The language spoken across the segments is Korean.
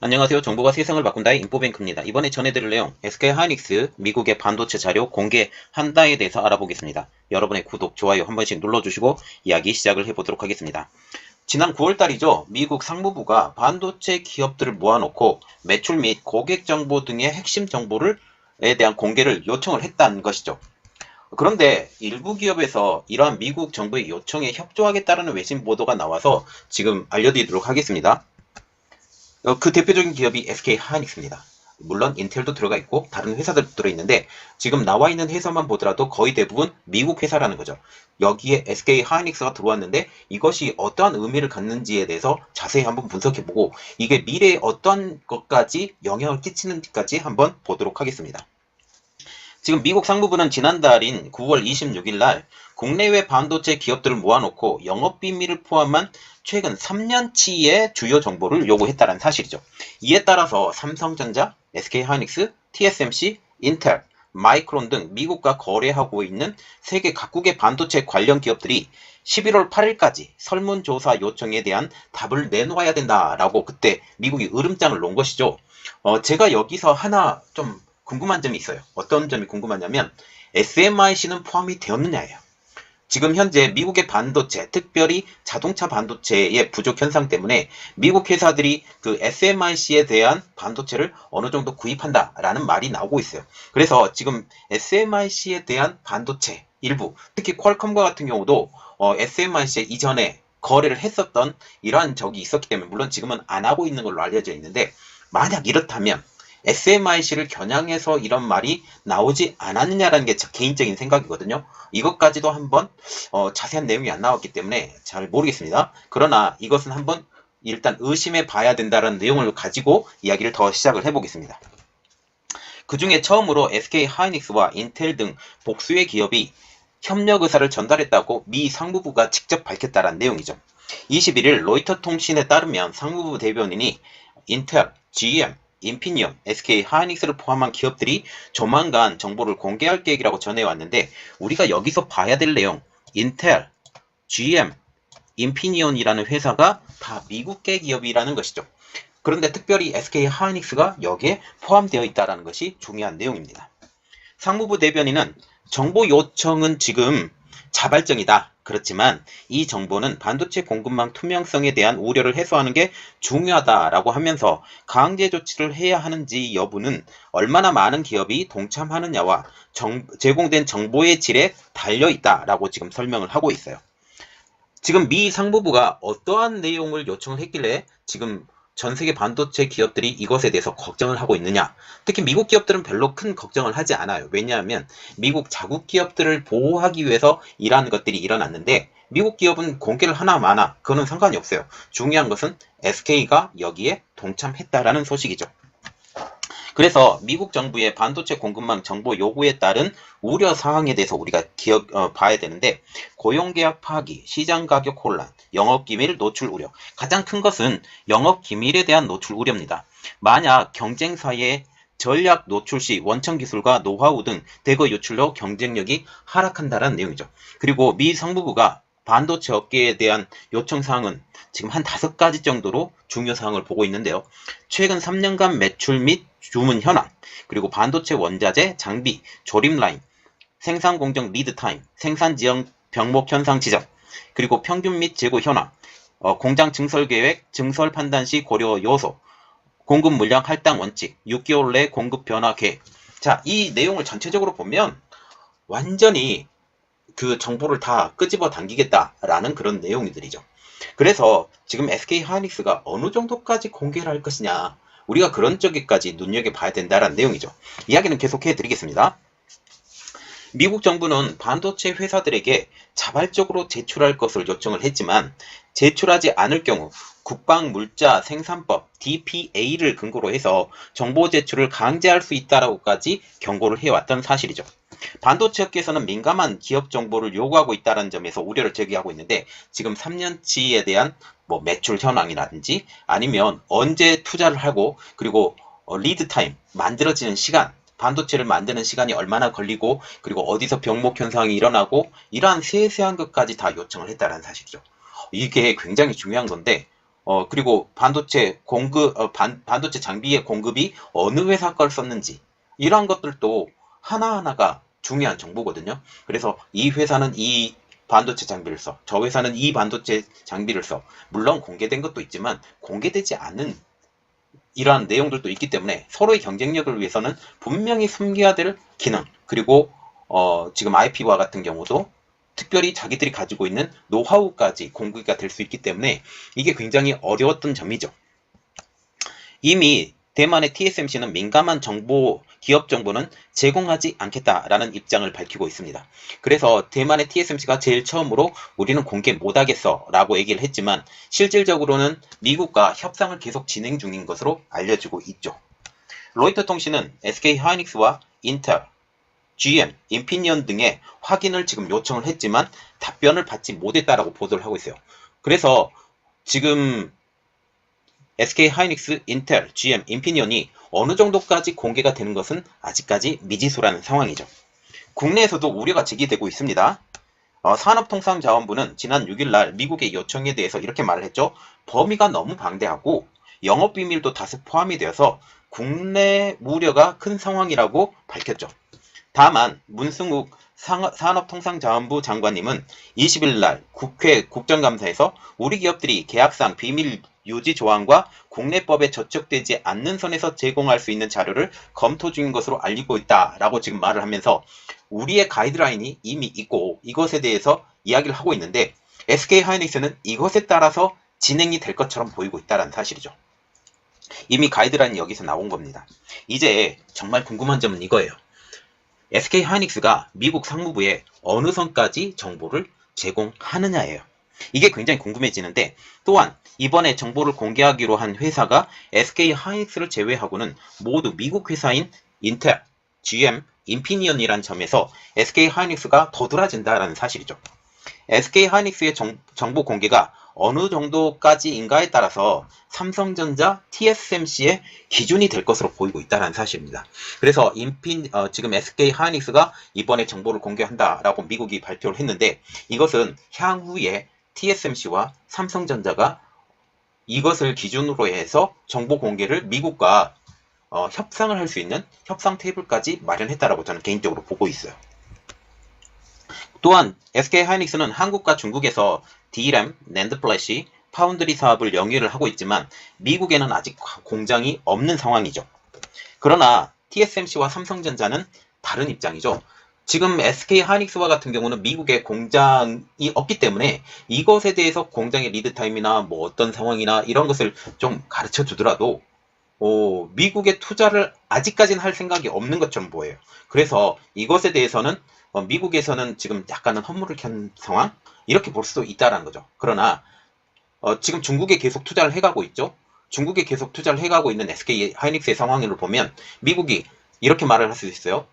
안녕하세요. 정보가 세상을 바꾼다의 인포뱅크입니다. 이번에 전해드릴 내용, SK하이닉스 미국의 반도체 자료 공개한다에 대해서 알아보겠습니다. 여러분의 구독, 좋아요 한 번씩 눌러주시고 이야기 시작을 해보도록 하겠습니다. 지난 9월달이죠. 미국 상무부가 반도체 기업들을 모아놓고 매출 및 고객 정보 등의 핵심 정보에 대한 공개를 요청을 했다는 것이죠. 그런데 일부 기업에서 이러한 미국 정부의 요청에 협조하겠다는 외신 보도가 나와서 지금 알려드리도록 하겠습니다. 그 대표적인 기업이 SK하이닉스입니다. 물론 인텔도 들어가 있고 다른 회사들도 들어있는데 지금 나와 있는 회사만 보더라도 거의 대부분 미국 회사라는 거죠. 여기에 SK하이닉스가 들어왔는데 이것이 어떠한 의미를 갖는지에 대해서 자세히 한번 분석해보고 이게 미래에 어떠한 것까지 영향을 끼치는지까지 한번 보도록 하겠습니다. 지금 미국 상무부는 지난달인 9월 26일 날 국내외 반도체 기업들을 모아놓고 영업비밀을 포함한 최근 3년치의 주요 정보를 요구했다는 사실이죠. 이에 따라서 삼성전자, SK하이닉스, TSMC, 인텔, 마이크론 등 미국과 거래하고 있는 세계 각국의 반도체 관련 기업들이 11월 8일까지 설문조사 요청에 대한 답을 내놓아야 된다라고 그때 미국이 으름장을 놓은 것이죠. 제가 여기서 하나 좀 궁금한 점이 있어요. 어떤 점이 궁금하냐면 SMIC는 포함이 되었느냐예요. 지금 현재 미국의 반도체, 특별히 자동차 반도체의 부족 현상 때문에 미국 회사들이 그 SMIC에 대한 반도체를 어느 정도 구입한다라는 말이 나오고 있어요. 그래서 지금 SMIC에 대한 반도체 일부, 특히 퀄컴과 같은 경우도 SMIC 이전에 거래를 했었던 이러한 적이 있었기 때문에 물론 지금은 안 하고 있는 걸로 알려져 있는데 만약 이렇다면 SMIC를 겨냥해서 이런 말이 나오지 않았느냐라는 게 제 개인적인 생각이거든요. 이것까지도 한번 자세한 내용이 안 나왔기 때문에 잘 모르겠습니다. 그러나 이것은 한번 일단 의심해 봐야 된다는 내용을 가지고 이야기를 더 시작을 해보겠습니다. 그 중에 처음으로 SK하이닉스와 인텔 등 복수의 기업이 협력 의사를 전달했다고 미 상무부가 직접 밝혔다는 내용이죠. 21일 로이터 통신에 따르면 상무부 대변인이 인텔, GM, 인피니온, SK하이닉스를 포함한 기업들이 조만간 정보를 공개할 계획이라고 전해왔는데 우리가 여기서 봐야 될 내용 인텔, GM, 인피니온이라는 회사가 다 미국계 기업이라는 것이죠. 그런데 특별히 SK하이닉스가 여기에 포함되어 있다는 것이 중요한 내용입니다. 상무부 대변인은 정보 요청은 지금 자발적이다. 그렇지만 이 정보는 반도체 공급망 투명성에 대한 우려를 해소하는 게 중요하다라고 하면서 강제 조치를 해야 하는지 여부는 얼마나 많은 기업이 동참하느냐와 제공된 정보의 질에 달려있다라고 지금 설명을 하고 있어요. 지금 미 상무부가 어떠한 내용을 요청을 했길래 지금 전 세계 반도체 기업들이 이것에 대해서 걱정을 하고 있느냐. 특히 미국 기업들은 별로 큰 걱정을 하지 않아요. 왜냐하면 미국 자국 기업들을 보호하기 위해서 이러한 것들이 일어났는데 미국 기업은 공개를 하나 마나 그거는 상관이 없어요. 중요한 것은 SK가 여기에 동참했다라는 소식이죠. 그래서 미국 정부의 반도체 공급망 정보 요구에 따른 우려 사항에 대해서 우리가 봐야 되는데 고용계약 파기, 시장 가격 혼란, 영업기밀 노출 우려. 가장 큰 것은 영업기밀에 대한 노출 우려입니다. 만약 경쟁사의 전략 노출 시 원천 기술과 노하우 등 대거 유출로 경쟁력이 하락한다는 내용이죠. 그리고 미 상무부가 반도체 업계에 대한 요청사항은 지금 한 5가지 정도로 중요사항을 보고 있는데요. 최근 3년간 매출 및 주문 현황, 그리고 반도체 원자재, 장비, 조립 라인, 생산 공정 리드 타임, 생산 지형 병목 현상 지적, 그리고 평균 및 재고 현황, 공장 증설 계획, 증설 판단 시 고려 요소, 공급 물량 할당 원칙, 6개월 내 공급 변화 계획. 자, 이 내용을 전체적으로 보면 완전히 그 정보를 다 끄집어 당기겠다라는 그런 내용들이죠. 그래서 지금 SK하이닉스가 어느 정도까지 공개를 할 것이냐 우리가 그런 쪽에까지 눈여겨봐야 된다는 내용이죠. 이야기는 계속해 드리겠습니다. 미국 정부는 반도체 회사들에게 자발적으로 제출할 것을 요청을 했지만 제출하지 않을 경우 국방물자생산법 DPA를 근거로 해서 정보 제출을 강제할 수 있다라고까지 경고를 해왔던 사실이죠. 반도체 업계에서는 민감한 기업 정보를 요구하고 있다는 점에서 우려를 제기하고 있는데 지금 3년치에 대한 매출 현황이라든지 아니면 언제 투자를 하고 그리고 리드 타임 만들어지는 시간 반도체를 만드는 시간이 얼마나 걸리고 그리고 어디서 병목 현상이 일어나고 이러한 세세한 것까지 다 요청을 했다는 사실이죠. 이게 굉장히 중요한 건데 그리고 반도체 공급, 반도체 장비의 공급이 어느 회사 걸 썼는지, 이러한 것들도 하나하나가 중요한 정보거든요. 그래서 이 회사는 이 반도체 장비를 써. 저 회사는 이 반도체 장비를 써. 물론 공개된 것도 있지만 공개되지 않은 이러한 내용들도 있기 때문에 서로의 경쟁력을 위해서는 분명히 숨겨야 될 기능, 그리고 지금 IP와 같은 경우도 특별히 자기들이 가지고 있는 노하우까지 공개가 될 수 있기 때문에 이게 굉장히 어려웠던 점이죠. 이미 대만의 TSMC는 민감한 정보, 기업 정보는 제공하지 않겠다라는 입장을 밝히고 있습니다. 그래서 대만의 TSMC가 제일 처음으로 우리는 공개 못하겠어 라고 얘기를 했지만 실질적으로는 미국과 협상을 계속 진행 중인 것으로 알려지고 있죠. 로이터 통신은 SK 하이닉스와 인텔, GM, 인피니언 등의 확인을 지금 요청을 했지만 답변을 받지 못했다라고 보도를 하고 있어요. 그래서 지금 SK 하이닉스, 인텔, GM, 인피니언이 어느 정도까지 공개가 되는 것은 아직까지 미지수라는 상황이죠. 국내에서도 우려가 제기되고 있습니다. 산업통상자원부는 지난 6일 날 미국의 요청에 대해서 이렇게 말을 했죠. 범위가 너무 방대하고 영업비밀도 다수 포함이 되어서 국내 우려가 큰 상황이라고 밝혔죠. 다만 문승욱 산업통상자원부 장관님은 20일 날 국회 국정감사에서 우리 기업들이 계약상 비밀 유지 조항과 국내법에 저촉되지 않는 선에서 제공할 수 있는 자료를 검토 중인 것으로 알리고 있다라고 지금 말을 하면서 우리의 가이드라인이 이미 있고 이것에 대해서 이야기를 하고 있는데 SK 하이닉스는 이것에 따라서 진행이 될 것처럼 보이고 있다는 사실이죠. 이미 가이드라인이 여기서 나온 겁니다. 이제 정말 궁금한 점은 이거예요. SK 하이닉스가 미국 상무부에 어느 선까지 정보를 제공하느냐예요. 이게 굉장히 궁금해지는데 또한 이번에 정보를 공개하기로 한 회사가 SK 하이닉스를 제외하고는 모두 미국 회사인 인텔, GM, 인피니언이라는 점에서 SK 하이닉스가 도드라진다는 사실이죠. SK 하이닉스의 정보 공개가 어느 정도까지인가에 따라서 삼성전자, TSMC의 기준이 될 것으로 보이고 있다는 사실입니다. 그래서 지금 SK 하이닉스가 이번에 정보를 공개한다라고 미국이 발표를 했는데 이것은 향후에 TSMC와 삼성전자가 이것을 기준으로 해서 정보 공개를 미국과 협상을 할 수 있는 협상 테이블까지 마련했다라고 저는 개인적으로 보고 있어요. 또한 SK 하이닉스는 한국과 중국에서 DRAM, 낸드 플래시, 파운드리 사업을 영위를 하고 있지만 미국에는 아직 공장이 없는 상황이죠. 그러나 TSMC와 삼성전자는 다른 입장이죠. 지금 SK 하이닉스와 같은 경우는 미국에 공장이 없기 때문에 이것에 대해서 공장의 리드 타임이나 뭐 어떤 상황이나 이런 것을 좀 가르쳐 주더라도 미국에 투자를 아직까지는 할 생각이 없는 것처럼 보여요. 그래서 이것에 대해서는 미국에서는 지금 약간은 허물을 켠 상황? 이렇게 볼 수도 있다는 거죠. 그러나 지금 중국에 계속 투자를 해가고 있죠. 중국에 계속 투자를 해가고 있는 SK 하이닉스의 상황을 보면 미국이 이렇게 말을 할 수 있어요.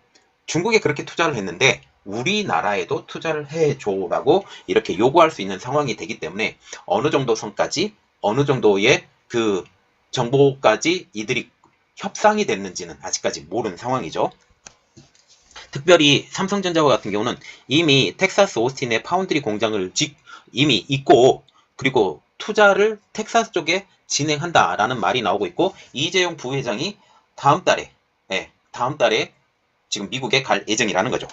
중국에 그렇게 투자를 했는데 우리나라에도 투자를 해줘라고 이렇게 요구할 수 있는 상황이 되기 때문에 어느 정도 선까지 어느 정도의 그 정보까지 이들이 협상이 됐는지는 아직까지 모르는 상황이죠. 특별히 삼성전자와 같은 경우는 이미 텍사스 오스틴에 파운드리 공장을 이미 있고 그리고 투자를 텍사스 쪽에 진행한다라는 말이 나오고 있고 이재용 부회장이 다음 달에 지금 미국에 갈 예정이라는 거죠.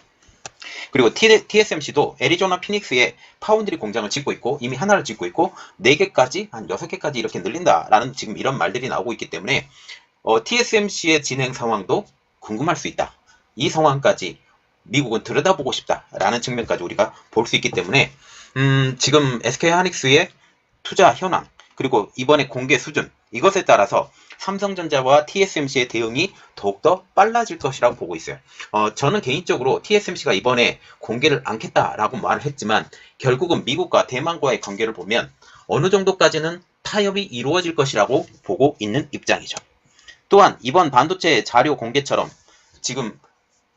그리고 TSMC도 애리조나 피닉스에 파운드리 공장을 짓고 있고 이미 하나를 짓고 있고 4개까지 한 6개까지 이렇게 늘린다라는 지금 이런 말들이 나오고 있기 때문에 TSMC의 진행 상황도 궁금할 수 있다. 이 상황까지 미국은 들여다보고 싶다라는 측면까지 우리가 볼 수 있기 때문에 지금 SK 하이닉스의 투자 현황 그리고 이번에 공개 수준 이것에 따라서 삼성전자와 TSMC의 대응이 더욱더 빨라질 것이라고 보고 있어요. 저는 개인적으로 TSMC가 이번에 공개를 않겠다라고 말을 했지만 결국은 미국과 대만과의 관계를 보면 어느 정도까지는 타협이 이루어질 것이라고 보고 있는 입장이죠. 또한 이번 반도체 자료 공개처럼 지금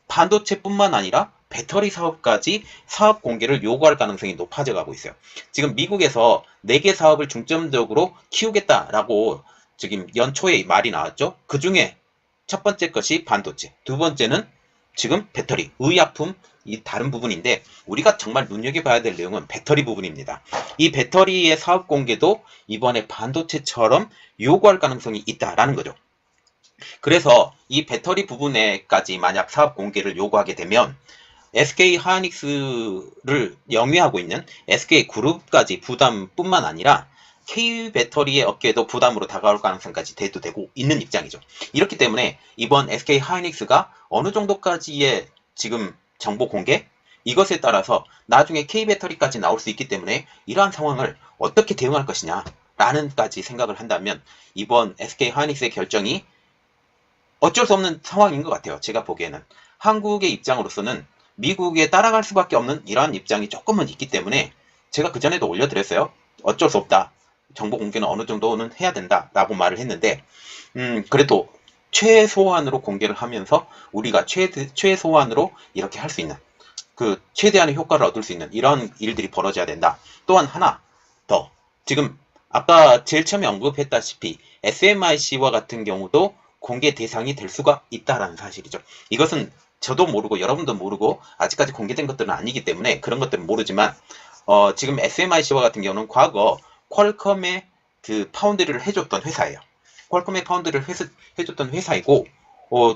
반도체뿐만 아니라 배터리 사업까지 사업 공개를 요구할 가능성이 높아져 가고 있어요. 지금 미국에서 4개 사업을 중점적으로 키우겠다라고 지금 연초에 말이 나왔죠. 그 중에 첫 번째 것이 반도체, 두 번째는 지금 배터리, 의약품 이 다른 부분인데 우리가 정말 눈여겨봐야 될 내용은 배터리 부분입니다. 이 배터리의 사업 공개도 이번에 반도체처럼 요구할 가능성이 있다라는 거죠. 그래서 이 배터리 부분에까지 만약 사업 공개를 요구하게 되면 SK 하이닉스를 영위하고 있는 SK 그룹까지 부담뿐만 아니라 K 배터리의 업계도 부담으로 다가올 가능성까지 대두되고 있는 입장이죠. 이렇기 때문에 이번 SK 하이닉스가 어느 정도까지의 지금 정보 공개? 이것에 따라서 나중에 K 배터리까지 나올 수 있기 때문에 이러한 상황을 어떻게 대응할 것이냐 라는까지 생각을 한다면 이번 SK 하이닉스의 결정이 어쩔 수 없는 상황인 것 같아요. 제가 보기에는 한국의 입장으로서는 미국에 따라갈 수밖에 없는 이러한 입장이 조금은 있기 때문에 제가 그전에도 올려드렸어요. 어쩔 수 없다. 정보 공개는 어느 정도는 해야 된다라고 말을 했는데 그래도 최소한으로 공개를 하면서 우리가 최소한으로 이렇게 할 수 있는 그 최대한의 효과를 얻을 수 있는 이런 일들이 벌어져야 된다. 또한 하나 더 지금 아까 제일 처음에 언급했다시피 SMIC와 같은 경우도 공개 대상이 될 수가 있다라는 사실이죠. 이것은 저도 모르고 여러분도 모르고 아직까지 공개된 것들은 아니기 때문에 그런 것들은 모르지만 지금 SMIC와 같은 경우는 과거 퀄컴의 그 파운드리를 해줬던 회사예요. 퀄컴의 파운드리를 해줬던 회사이고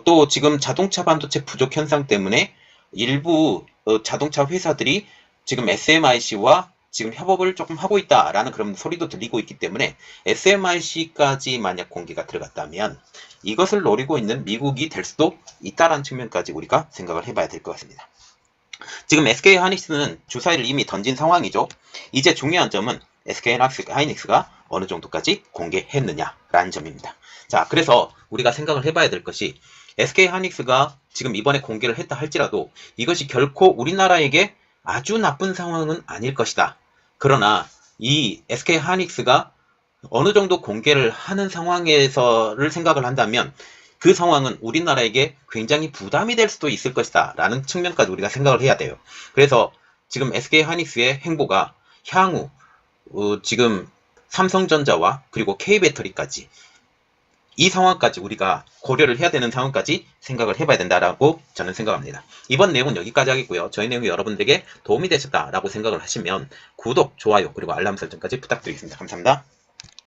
또 지금 자동차 반도체 부족 현상 때문에 일부 자동차 회사들이 지금 SMIC와 지금 협업을 조금 하고 있다라는 그런 소리도 들리고 있기 때문에 SMIC까지 만약 공개가 들어갔다면 이것을 노리고 있는 미국이 될 수도 있다라는 측면까지 우리가 생각을 해봐야 될 것 같습니다. 지금 SK 하이닉스는 주사위를 이미 던진 상황이죠. 이제 중요한 점은 SK 하이닉스가 어느 정도까지 공개했느냐라는 점입니다. 자, 그래서 우리가 생각을 해봐야 될 것이 SK 하이닉스가 지금 이번에 공개를 했다 할지라도 이것이 결코 우리나라에게 아주 나쁜 상황은 아닐 것이다. 그러나 이 SK 하이닉스가 어느 정도 공개를 하는 상황에서를 생각을 한다면 그 상황은 우리나라에게 굉장히 부담이 될 수도 있을 것이다 라는 측면까지 우리가 생각을 해야 돼요. 그래서 지금 SK 하이닉스의 행보가 향후 지금 삼성전자와 그리고 K배터리까지 이 상황까지 우리가 고려를 해야 되는 상황까지 생각을 해봐야 된다라고 저는 생각합니다. 이번 내용은 여기까지 하겠고요. 저희 내용이 여러분들에게 도움이 되셨다라고 생각을 하시면 구독, 좋아요, 그리고 알람 설정까지 부탁드리겠습니다. 감사합니다.